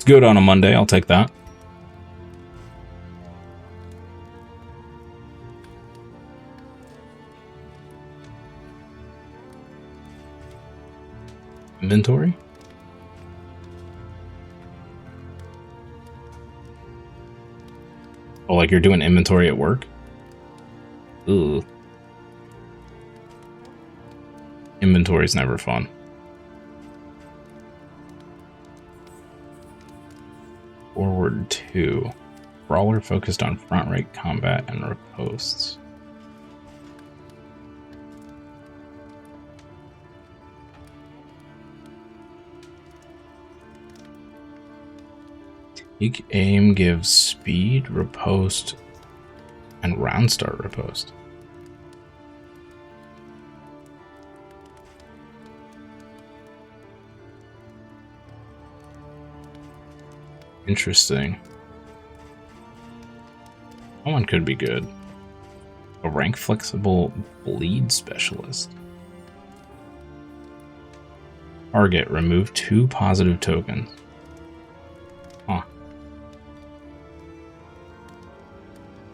good on a Monday. I'll take that. Inventory? Oh, like you're doing inventory at work? Ooh. Inventory's never fun. Forward 2. Brawler focused on front right combat and riposts. Peak aim gives speed, riposte, and round start riposte. Interesting. That one could be good. A rank flexible bleed specialist. Target, remove 2 positive tokens. Huh.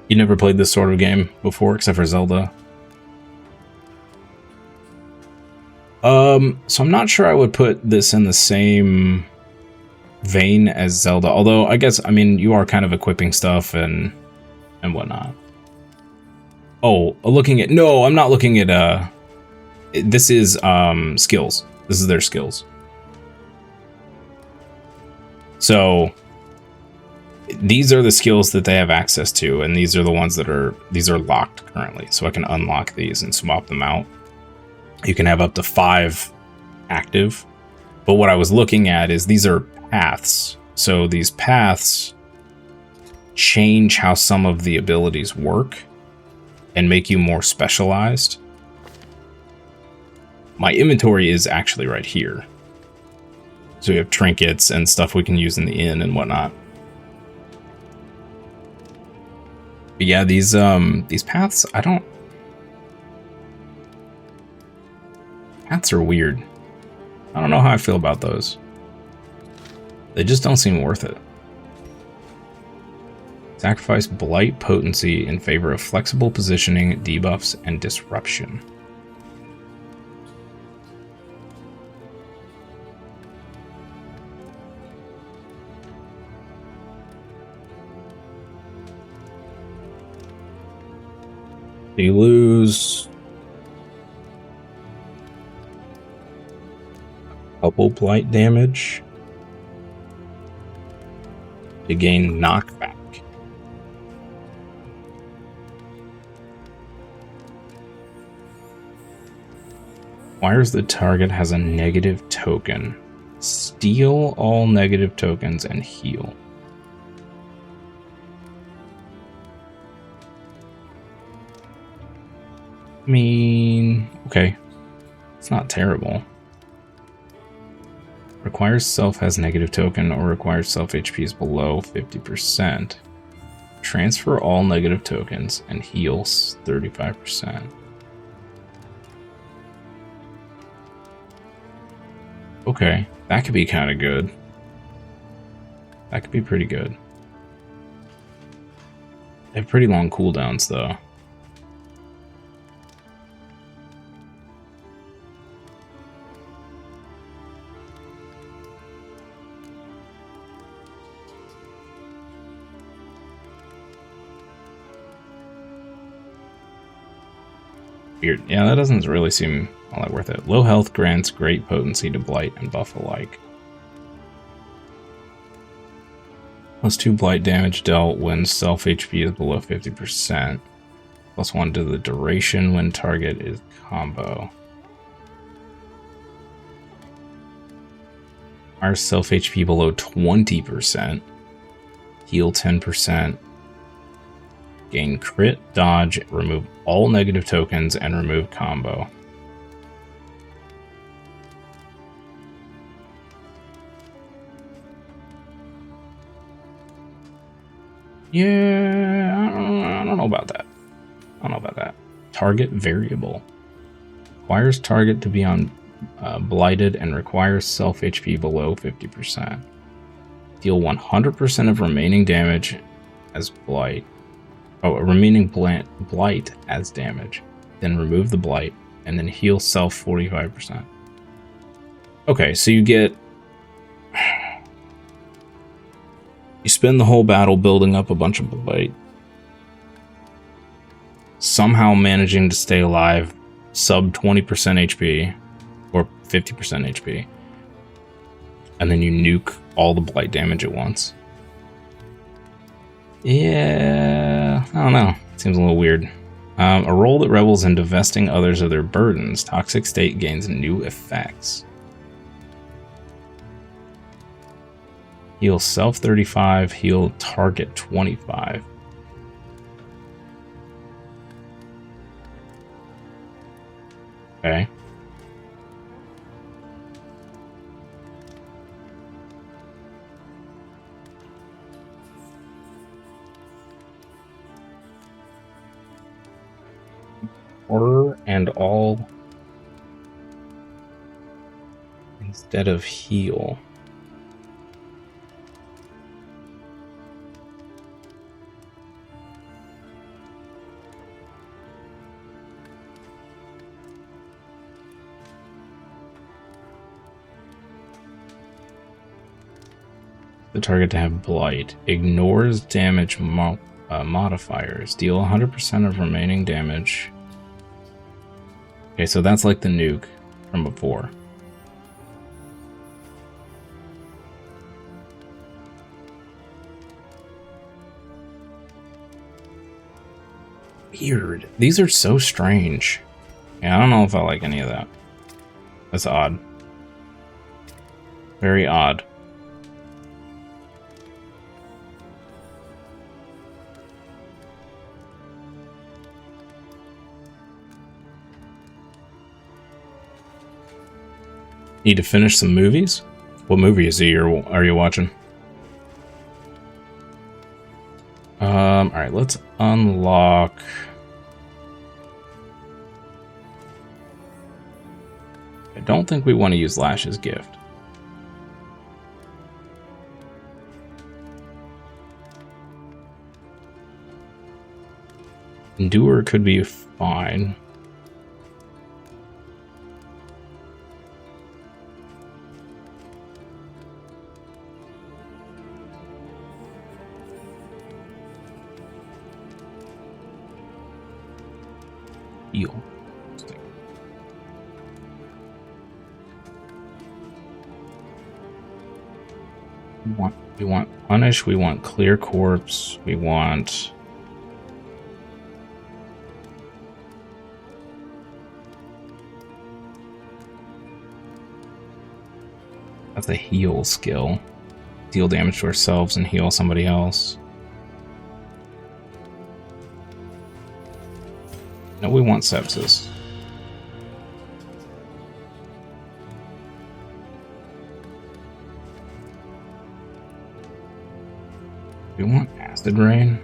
You never played this sort of game before, except for Zelda? So I'm not sure I would put this in the same vein as Zelda, although I guess, I mean, you are kind of equipping stuff and whatnot. Oh, looking at, no, I'm not looking at, this is, skills. This is their skills. So, these are the skills that they have access to, and these are the ones that are, these are locked currently, so I can unlock these and swap them out. You can have up to 5 active, but what I was looking at is these are paths. So these paths change how some of the abilities work and make you more specialized. My inventory is actually right here. So we have trinkets and stuff we can use in the inn and whatnot. But yeah, these paths, paths are weird. I don't know how I feel about those. They just don't seem worth it. Sacrifice blight potency in favor of flexible positioning, debuffs, and disruption. You lose a couple blight damage. To gain knockback. Requires the target has a negative token. Steal all negative tokens and heal. I mean, okay. It's not terrible. Requires self has negative token or requires self HP is below 50%. Transfer all negative tokens and heals 35%. Okay, that could be kind of good. That could be pretty good. They have pretty long cooldowns though. Weird. Yeah, that doesn't really seem all that worth it. Low health grants great potency to blight and buff alike. +2 blight damage dealt when self HP is below 50%. +1 to the duration when target is combo. Our self HP below 20%. Heal 10%. Gain crit, dodge, remove all negative tokens, and remove combo. Yeah, I don't know about that. I don't know about that. Target variable. Requires target to be on blighted and requires self HP below 50%. Deal 100% of remaining damage as blight. Oh, remaining blight as damage. Then remove the blight, and then heal self 45%. Okay, so you get... You spend the whole battle building up a bunch of blight. Somehow managing to stay alive, sub 20% HP, or 50% HP. And then you nuke all the blight damage at once. Yeah, I don't know. Seems a little weird. A role that revels in divesting others of their burdens. Toxic state gains new effects. Heal self 35, heal target 25. Okay. Horror and all instead of heal. The target to have blight. Ignores damage modifiers. Deal 100% of remaining damage. Okay, so that's like the nuke from before. Weird. These are so strange. Yeah, I don't know if I like any of that. That's odd. Very odd. Need to finish some movies? What movie are you watching? Alright, let's unlock... I don't think we want to use Lash's gift. Endure could be fine. Heal. We want punish, we want clear corpse, we want that's a heal skill. Deal damage to ourselves and heal somebody else. No, we want sepsis. We want acid rain.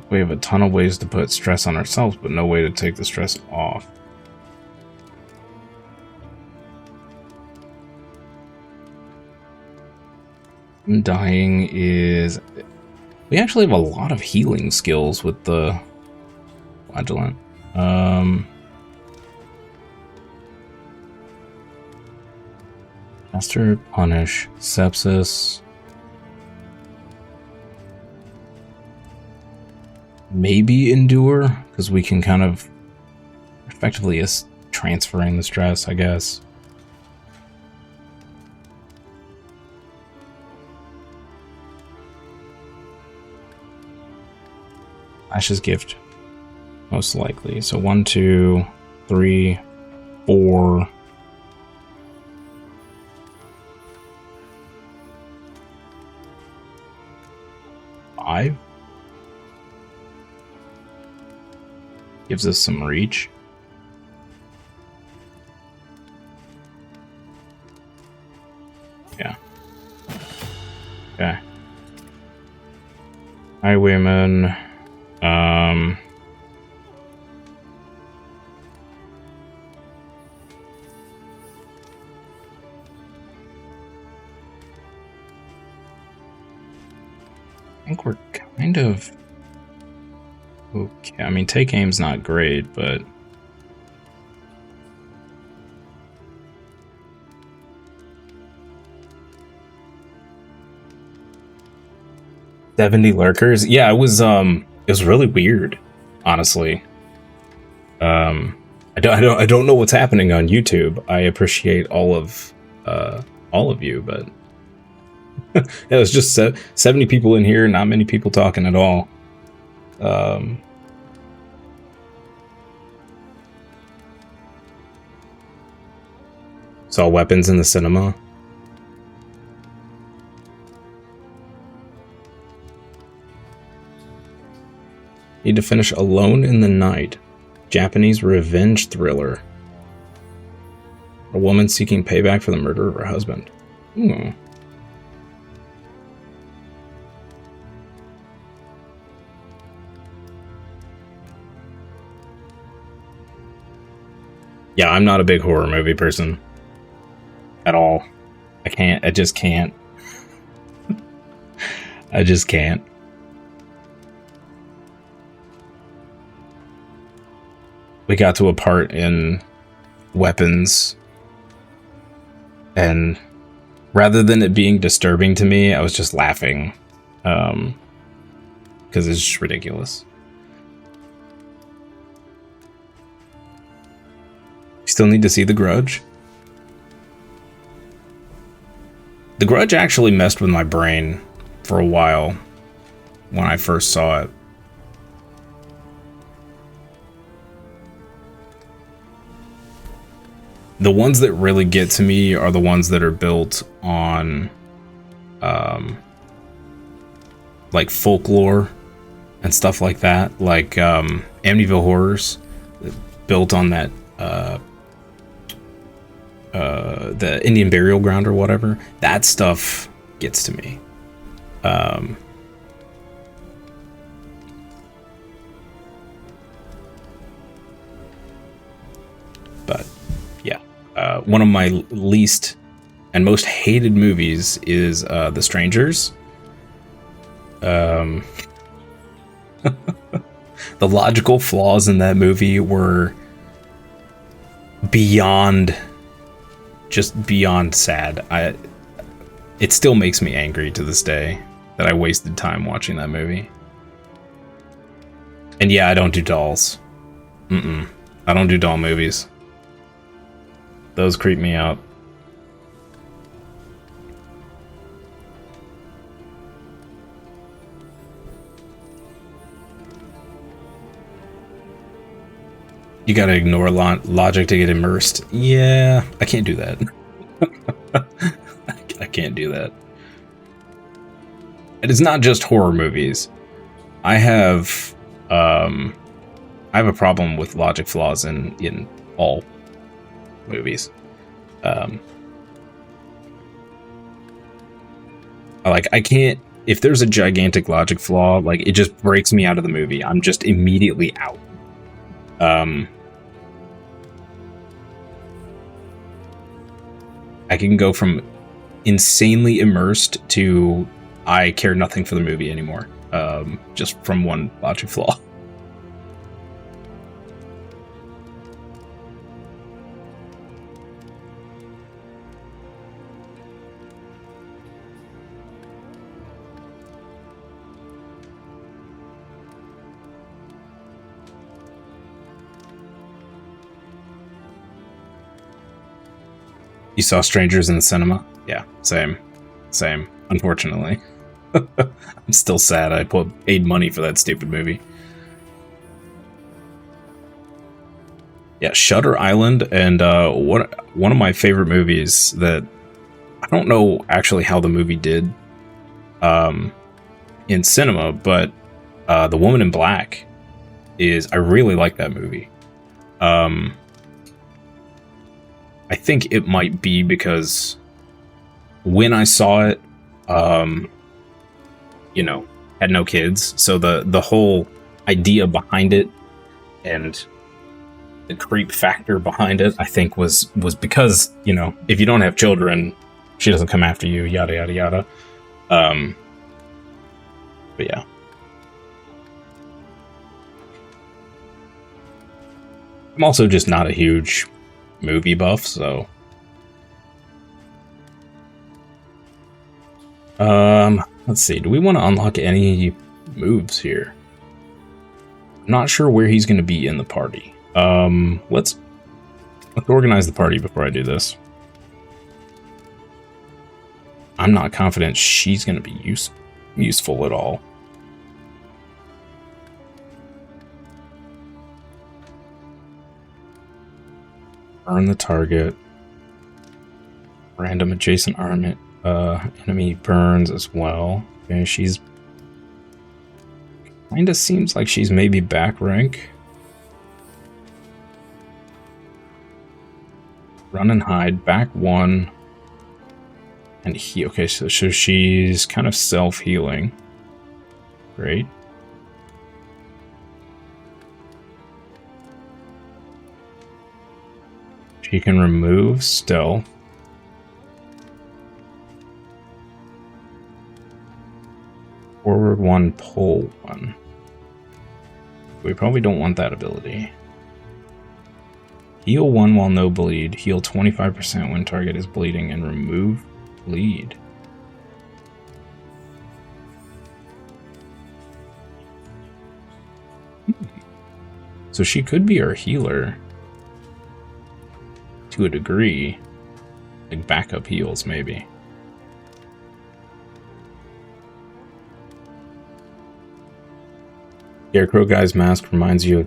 We have a ton of ways to put stress on ourselves, but no way to take the stress off. Dying is... We actually have a lot of healing skills with the flagellant. Master, punish, sepsis. Maybe endure, because we can kind of effectively is transferring the stress, I guess. Ash's gift, most likely. So 1, 2, 3, 4. Five. Gives us some reach. Yeah. Okay. Highwayman. I think we're kind of okay. I mean, take aim's not great, but $70 lurkers. Yeah, it was really weird, honestly. I don't know what's happening on YouTube. I appreciate all of you, but it was just 70 people in here, not many people talking at all. Saw weapons in the cinema. Need to finish Alone in the Night. Japanese revenge thriller. A woman seeking payback for the murder of her husband. Yeah, I'm not a big horror movie person. At all. I just can't. I just can't. We got to a part in weapons, and rather than it being disturbing to me, I was just laughing, because it's just ridiculous. Still need to see The Grudge. The Grudge actually messed with my brain for a while when I first saw it. The ones that really get to me are the ones that are built on like folklore and stuff like that, like Amityville Horrors, built on that the Indian burial ground or whatever. That stuff gets to me. But yeah, one of my least and most hated movies is The Strangers. The logical flaws in that movie were beyond sad. It still makes me angry to this day that I wasted time watching that movie. And yeah, I don't do dolls. I don't do doll movies. Those creep me out. You gotta ignore logic to get immersed. Yeah, I can't do that. I can't do that. It is not just horror movies. I have a problem with logic flaws in all movies. Like, I can't, if there's a gigantic logic flaw, like, it just breaks me out of the movie. I'm just immediately out. I can go from insanely immersed to I care nothing for the movie anymore, just from one logic flaw. You saw Strangers in the cinema? Yeah, same. Unfortunately. I'm still sad I paid money for that stupid movie. Yeah, Shutter Island, and one of my favorite movies that I don't know actually how the movie did in cinema, but The Woman in Black I really like that movie. I think it might be because when I saw it, had no kids, so the whole idea behind it and the creep factor behind it, I think, was because, you know, if you don't have children, she doesn't come after you, yada yada yada. But yeah. I'm also just not a huge movie buff, so let's see. Do we want to unlock any moves here? I'm not sure where he's going to be in the party. Let's organize the party before I do this. I'm not confident she's going to be useful at all. Burn the target. Random adjacent enemy burns as well. Okay, she's kinda seems like she's maybe back rank. Run and hide, back 1. And he okay, so she's kind of self-healing. Great. She can remove stealth. Forward 1, pull 1. We probably don't want that ability. Heal 1 while no bleed. Heal 25% when target is bleeding and remove bleed. So she could be our healer. To a degree. Like backup heals, maybe. Scarecrow guy's mask reminds you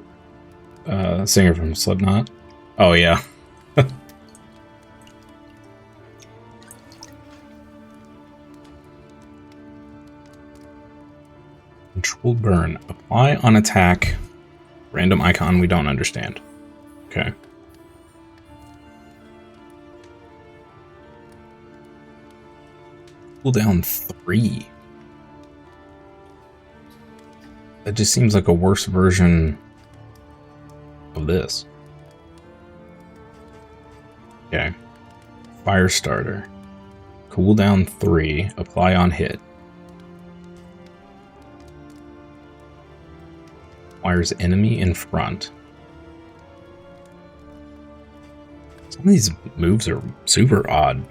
of singer from Slipknot. Oh, yeah. Control burn. Apply on attack. Random icon we don't understand. Okay. Cooldown 3. That just seems like a worse version of this. Okay. Fire starter. Cooldown 3. Apply on hit. Requires enemy in front. Some of these moves are super odd.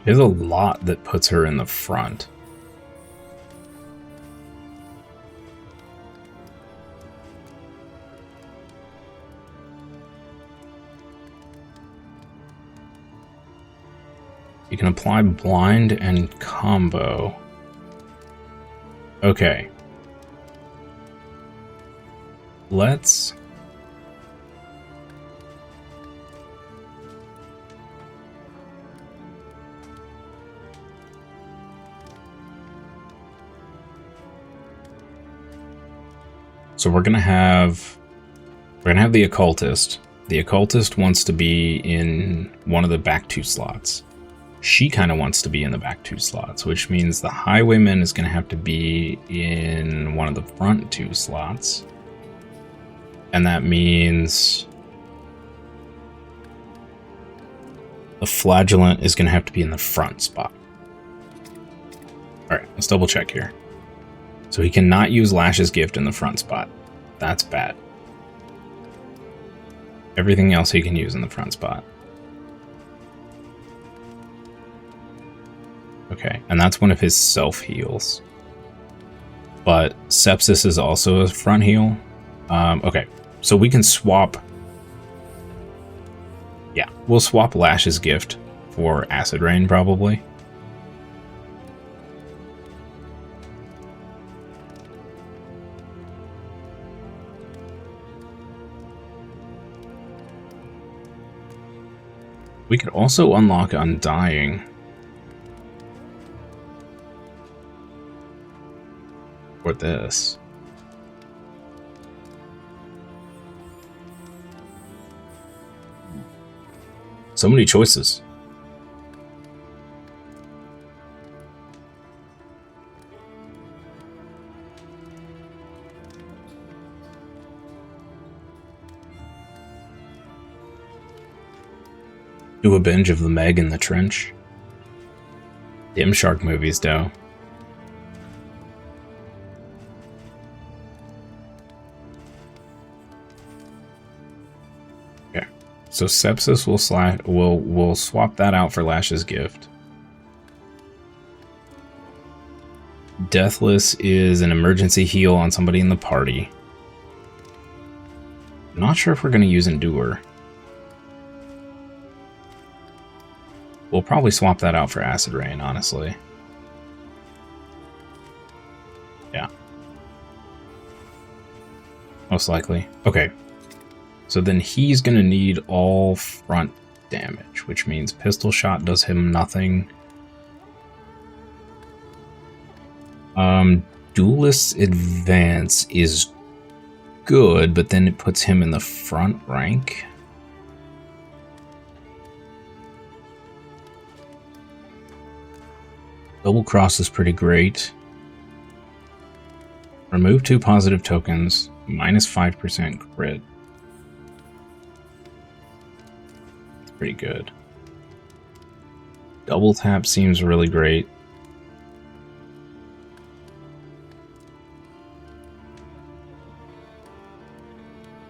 There's a lot that puts her in the front. You can apply blind and combo. Okay. Let's... So we're gonna have the occultist. The occultist wants to be in one of the back 2 slots. She kind of wants to be in the back 2 slots, which means the highwayman is going to have to be in one of the front 2 slots. And that means the flagellant is going to have to be in the front spot. Alright, let's double check here. So he cannot use Lash's gift in the front spot. That's bad. Everything else he can use in the front spot. Okay, and that's one of his self-heals. But Sepsis is also a front heal. Okay, so we can swap... Yeah, we'll swap Lash's gift for Acid Rain, probably. We could also unlock Undying. For this. So many choices. Do a binge of the Meg in the Trench. Dim shark movies, though. Okay, so sepsis will swap that out for Lash's gift. Deathless is an emergency heal on somebody in the party. I'm not sure if we're going to use Endure. We'll probably swap that out for Acid Rain, honestly. Yeah. Most likely. Okay. So then he's going to need all front damage, which means Pistol Shot does him nothing. Duelist's Advance is good, but then it puts him in the front rank. Double Cross is pretty great. Remove 2 positive tokens, minus 5% crit. It's pretty good. Double Tap seems really great.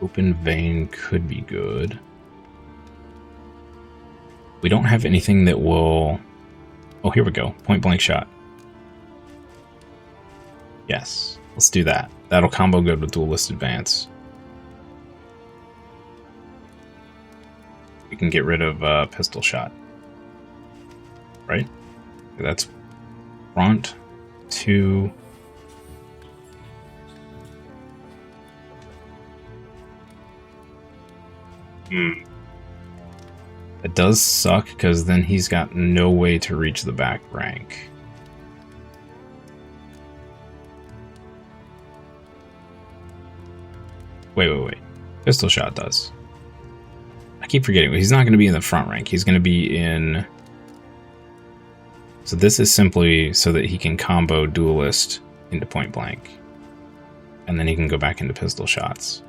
Open Vein could be good. We don't have anything that will... Oh, here we go. Point blank shot. Yes, let's do that. That'll combo good with Duelist Advance. We can get rid of Pistol Shot. Right? That's front, 2... It does suck, because then he's got no way to reach the back rank. Wait. Pistol Shot does. I keep forgetting. He's not going to be in the front rank. He's going to be in... So this is simply so that he can combo Duelist into Point Blank. And then he can go back into Pistol Shots.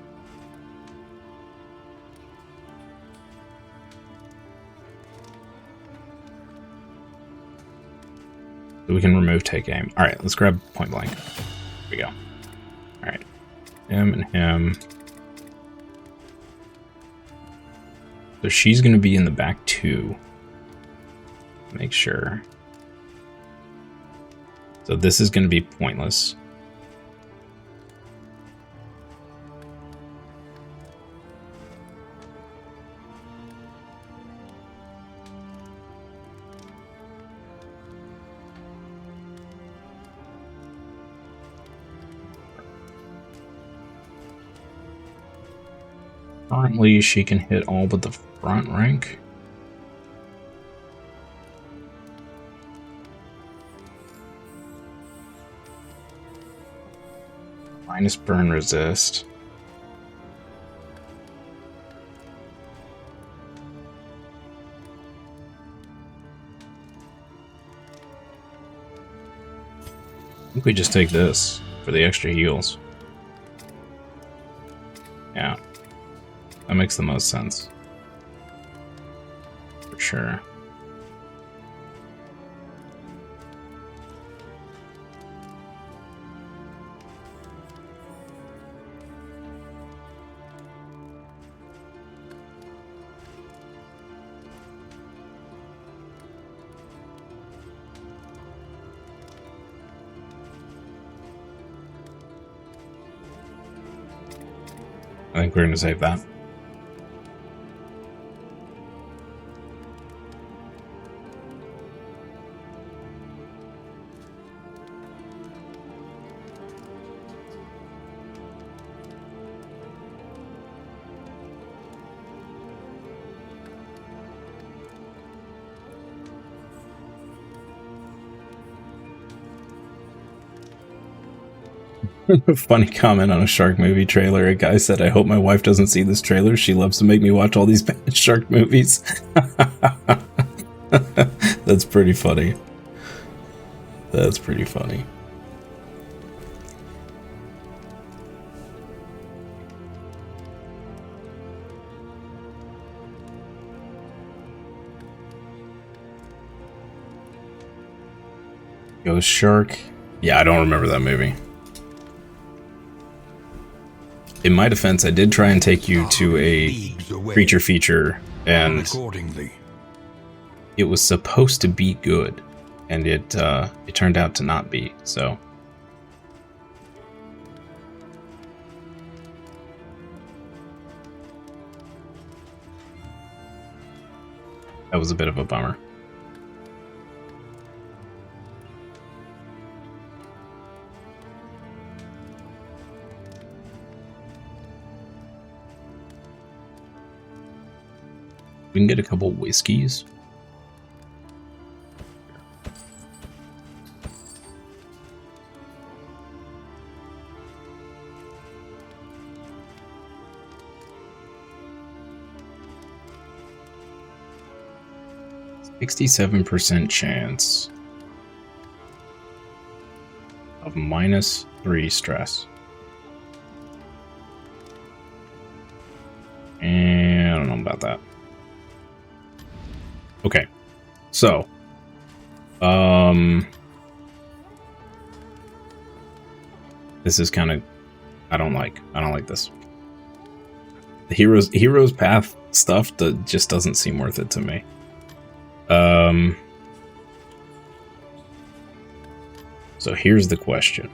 So we can remove Take Aim. Alright, let's grab Point Blank. Here we go. Alright. Him and him. So she's going to be in the back 2. Make sure. So this is going to be pointless. Currently, she can hit all but the front rank. Minus burn resist. I think we just take this for the extra heals. Yeah. That makes the most sense. For sure. I think we're going to save that. Funny comment on a shark movie trailer. A guy said, "I hope my wife doesn't see this trailer. She loves to make me watch all these bad shark movies." That's pretty funny. That's pretty funny. Ghost Shark. Yeah, I don't remember that movie. In my defense, I did try and take you to a creature feature, and it was supposed to be good, and it turned out to not be. So that was a bit of a bummer. We can get a couple whiskeys. %67% chance of -3 stress. And I don't know about that. Okay, so this is kind of I don't like this. The hero's path stuff that just doesn't seem worth it to me. So here's the question.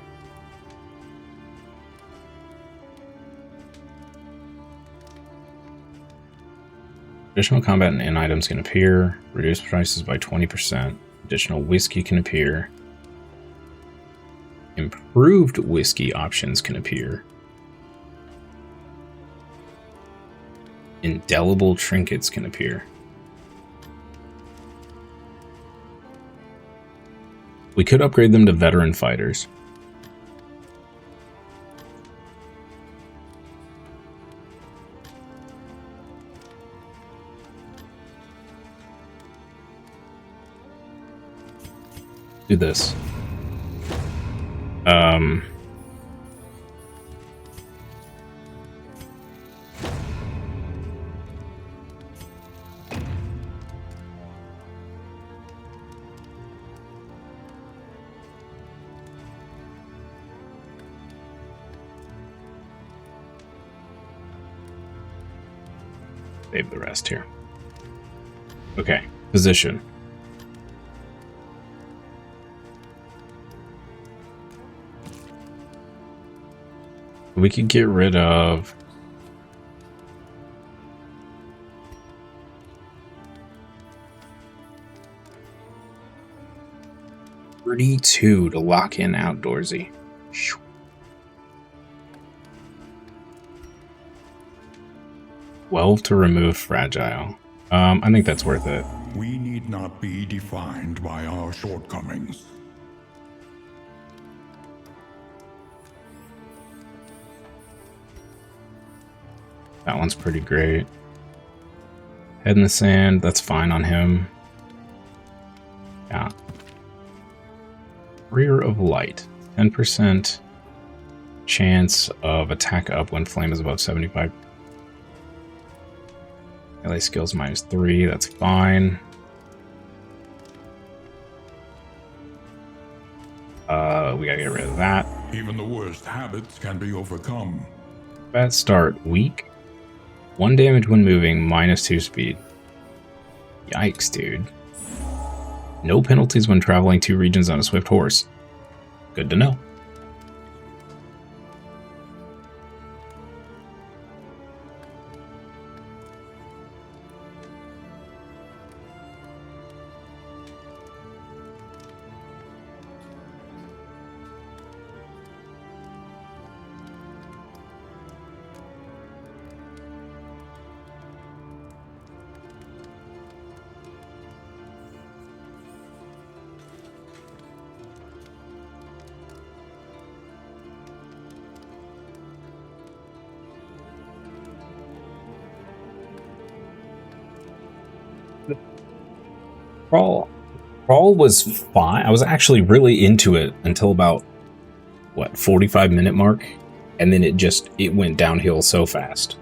Additional combat and in items can appear. Reduce prices by 20%. Additional whiskey can appear. Improved whiskey options can appear. Indelible trinkets can appear. We could upgrade them to veteran fighters. Do this. Save the rest here. Okay, position. We could get rid of $32 to lock in outdoorsy. 12 to remove fragile. I think that's worth it. We need not be defined by our shortcomings. That one's pretty great. Head in the sand, that's fine on him. Yeah. Rear of light. 10% chance of attack up when flame is above 75. Melee skills -3, that's fine. We gotta get rid of that. Even the worst habits can be overcome. Combat start weak. 1 damage when moving, -2 speed. Yikes, dude. No penalties when traveling 2 regions on a swift horse. Good to know. Crawl was fine. I was actually really into it until about, what, 45-minute mark? And then it went downhill so fast.